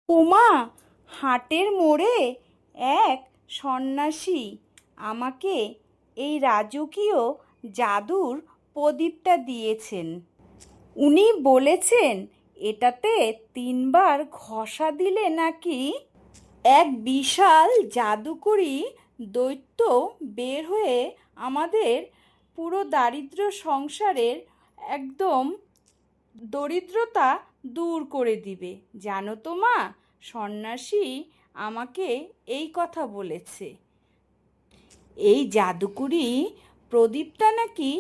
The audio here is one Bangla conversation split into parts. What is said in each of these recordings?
ওমা, হাটের মোড়ে এক সন্ন্যাসী আমাকে এই রাজকীয় জাদুর প্রদীপটা দিয়েছেন। উনি বলেছেন এটাতে 3বার ঘষা দিলে নাকি এক বিশাল জাদুকরী দৈত্য বের হয়ে আমাদের পুরো দারিদ্র সংসারের একদম দরিদ্রতা দূর করে দিবে। জানো তো মা, সন্ন্যাসী আমাকে এই কথা বলেছে। এই জাদুকরি প্রদীপটা নাকি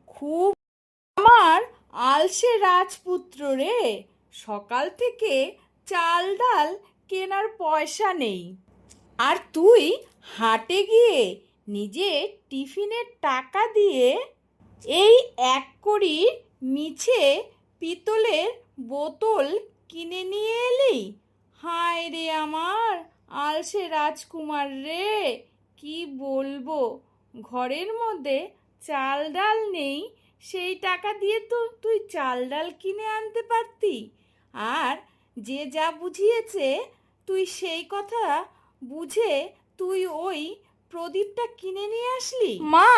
খুব আমার আলসে রাজপুত্র রে, সকাল থেকে চাল ডাল কেনার পয়সা নেই, আর তুই হাটে গিয়ে নিজে টিফিনের টাকা দিয়ে এই 1 কড়ির মিছে পিতলের বোতল কিনে নিয়ে এলি। হায় রে আমার আলসে রাজকুমার রে, কি বলবো, ঘরের মধ্যে চাল ডাল নেই, সেই টাকা দিয়ে তো তুই চাল ডাল কিনে আনতে পারতি। আর যে যা বুঝিয়েছে তুই সেই কথা বুঝে তুই ওই প্রদীপটা কিনে নিয়ে আসলি। মা,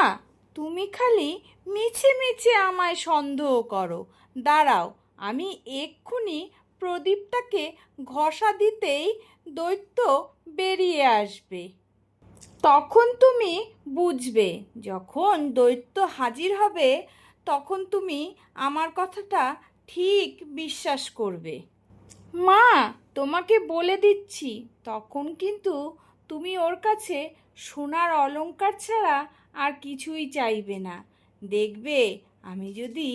তুমি খালি মিছে মিছে আমায় সন্দেহ করো। দাঁড়াও, আমি এক্ষুনি প্রদীপটাকে ঘষা দিতেই দৈত্য বেরিয়ে আসবে। তখন তুমি বুঝবে, যখন দৈত্য হাজির হবে তখন তুমি আমার কথাটা ঠিক বিশ্বাস করবে। মা, তোমাকে বলে দিচ্ছি, তখন কিন্তু তুমি ওর কাছে সোনার অলংকার ছাড়া আর কিছুই চাইবে না। দেখবে আমি যদি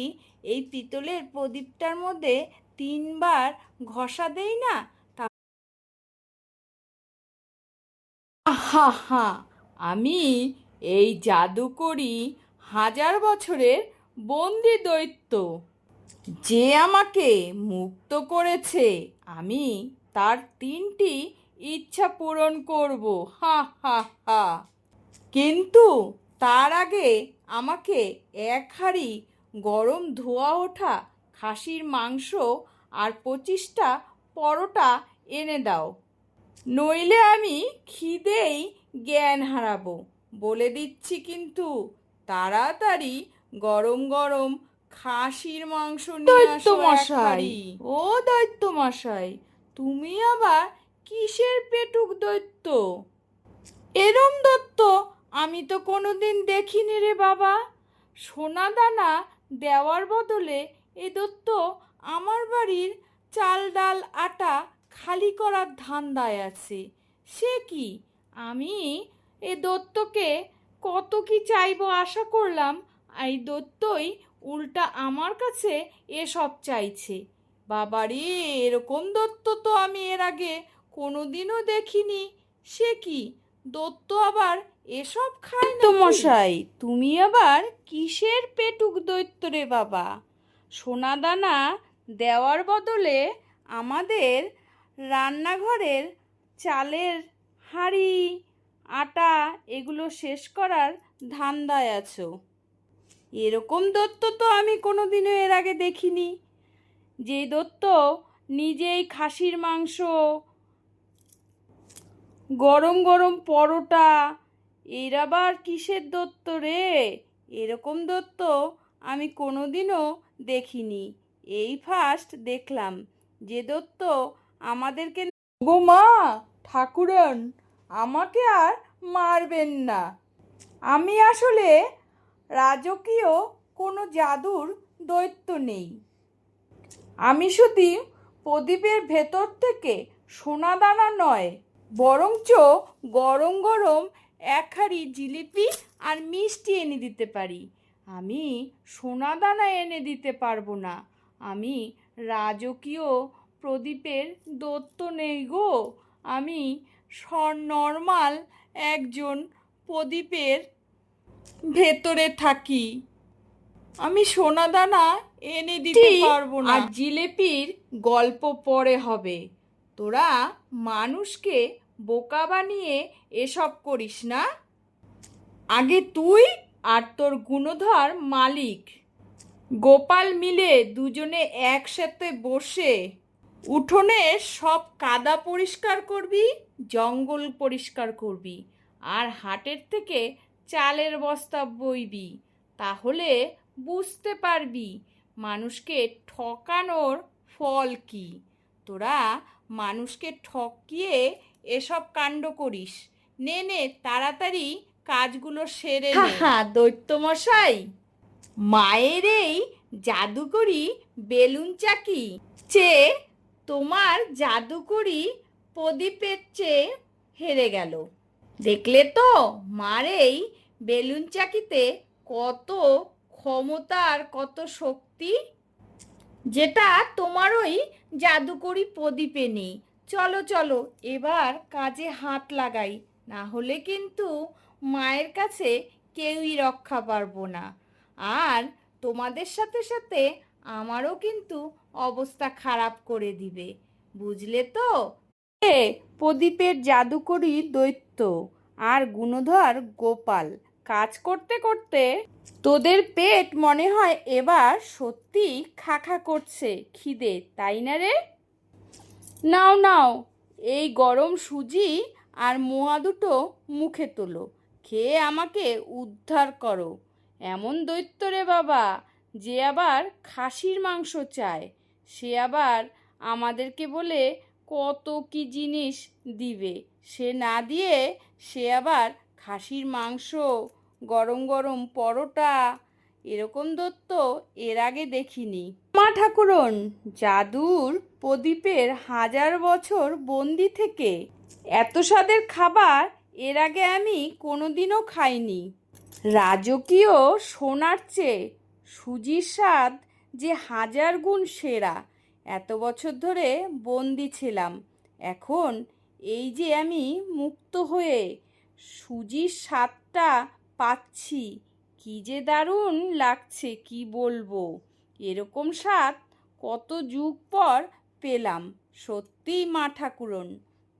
এই পিতলের প্রদীপটার মধ্যে 3বার ঘষা দেই না, হা হা, আমি এই জাদুকরি 1000 বছরের বন্দি দৈত্য, যে আমাকে মুক্ত করেছে, আমি তার 3টি ইচ্ছা পূরণ করব। হা হা হা। কিন্তু তার আগে আমাকে 1 হাঁড়ি গরম ধোয়া ওঠা খাসির মাংস আর 25টা পরোটা এনে দাও, নইলে আমি খিদেই জ্ঞান হারাবো। বলে দিচ্ছি কিন্তু, তাড়াতাড়ি গরম গরম খাসির মাংস নিয়ে আসো। দৈত্যমশাই, ও দৈত্যমশাই, তুমি আবার কিসের পেটুক দৈত্য? এরম দৈত্য আমি তো কোনোদিন দেখিনি রে বাবা। সোনা দানা দেওয়ার বদলে এ দৈত্য আমার বাড়ির চাল ডাল আটা খালি করার ধান্দায় আছে। সে কি, আমি এ দৈত্যকে কত কি চাইবো আশা করলাম, এই দৈত্যই উল্টা আমার কাছে এসব চাইছে। বাবারে, এরকম দৈত্য তো আমি এর আগে কোনোদিনও দেখিনি। সে কি, দৈত্য আবার এসব খায় না? মশাই, তুমি আবার কিসের পেটুক দৈত্য রে বাবা? সোনাদানা দেওয়ার বদলে আমাদের রান্নাঘরের চালের হাঁড়ি আটা এগুলো শেষ করার ধান্দায় আছো। এরকম দৈত্য তো আমি কোনোদিনও এর আগে দেখিনি, যে দৈত্য নিজেই খাসির মাংস, গরম গরম পরোটা, এর আবার কিসের দৈত্য রে? এরকম দৈত্য আমি কোনোদিনও দেখিনি, এই ফার্স্ট দেখলাম। যে দৈত্য আমাদেরকে, গো মা, ঠাকুরন, আমাকে আর মারবেন না। আমি আসলে রাজকীয় কোনো জাদুর দৈত্য নেই। আমি শুধু প্রদীপের ভেতর থেকে সোনা দানা নয়, বরঞ্চ গরম গরম 1 হাঁড়ি জিলিপি আর মিষ্টি এনে দিতে পারি। আমি সোনা দানা এনে দিতে পারবো না। আমি রাজকীয় প্রদীপের দৈত্য নেই গো। আমি নর্মাল একজন প্রদীপের ভেতরে থাকি। আমি সোনা দানা এনে দিতে পারবো না। আর জিলেপির গল্প পরে হবে। তোরা মানুষকে বোকা বানিয়ে এসব করিস না। আগে তুই আর তোর গুণধর মালিক গোপাল মিলে দুজনে একসাথে বসে উঠোনের সব কাদা পরিষ্কার করবি, জঙ্গল পরিষ্কার করবি, আর হাটের থেকে চালের বস্তা বইবি। তাহলে বুঝতে পারবি মানুষকে ঠকানোর ফল কি। তোরা মানুষকে ঠকিয়ে এসব কাণ্ড করিস। নে নে তাড়াতাড়ি কাজগুলো সেরে নে। দৈত্যমশাই, মায়ের এই জাদুকরি বেলুন চাকি চেয়ে তোমার জাদুকরি প্রদীপের চেয়ে হেরে গেল। দেখলে তো মার এই বেলুন চাকিতে কত ক্ষমতা আর কত শক্তি, যেটা তোমার ওই জাদুকরি প্রদীপে নেই। চলো চলো এবার কাজে হাত লাগাই, না হলে কিন্তু মায়ের কাছে কেউই রক্ষা পারবো না। আর তোমাদের সাথে সাথে আমারও কিন্তু অবস্থা খারাপ করে দিবে, বুঝলে তো? প্রদীপের জাদুকরি দৈত্য আর গুণধর গোপাল কাজ করতে করতে তোদের পেট মনে হয় এবার সত্যি খা করছে খিদে, তাই না রে? নাও নাও, এই গরম সুজি আর মোয়া দুটো মুখে তোলো, খেয়ে আমাকে উদ্ধার করো। এমন দৈত্য রে বাবা, যে আবার খাসির মাংস চায়, সে আবার আমাদেরকে বলে কত কি জিনিস দিবে, সে না দিয়ে সে আবার খাসির মাংস, গরম গরম পরোটা, এরকম দৈত্য এর আগে দেখিনি। মা ঠাকুরন, জাদুর প্রদীপের 1000 বছর বন্দি থেকে এত স্বাদের খাবার এর আগে আমি কোনোদিনও খাইনি। রাজকীয় সোনার চেয়ে সুজির স্বাদ যে 1000 গুণ সেরা। এত বছর ধরে বন্দি ছিলাম, এখন এই যে আমি মুক্ত হয়ে সুজির স্বাদটা পাচ্ছি, কি যে দারুণ লাগছে কি বলবো। এরকম স্বাদ কত যুগ পর পেলাম। সত্যিই মা ঠাকুরন,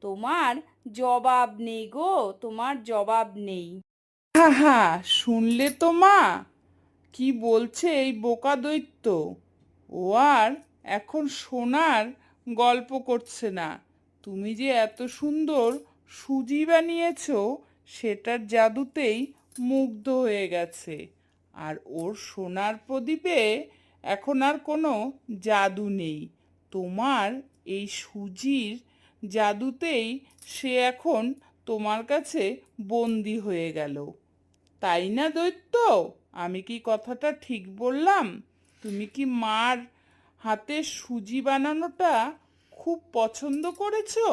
তোমার জবাব নেই গো, তোমার জবাব নেই। হা, শুনলে তো মা কি বলছে এই বোকা দৈত্য? ও আর এখন সোনার গল্প করছে না। তুমি যে এত সুন্দর সুজি বানিয়েছো সেটার জাদুতেই মুগ্ধ হয়ে গেছে। আর ওর সোনার প্রদীপে এখন আর কোনো জাদু নেই। তোমার এই সুজির জাদুতেই সে এখন তোমার কাছে বন্দি হয়ে গেল। তাই না দৈত্য? আমি কি কথাটা ঠিক বললাম? তুমি কি মার হাতে সুজি বানানোটা খুব পছন্দ করেছো?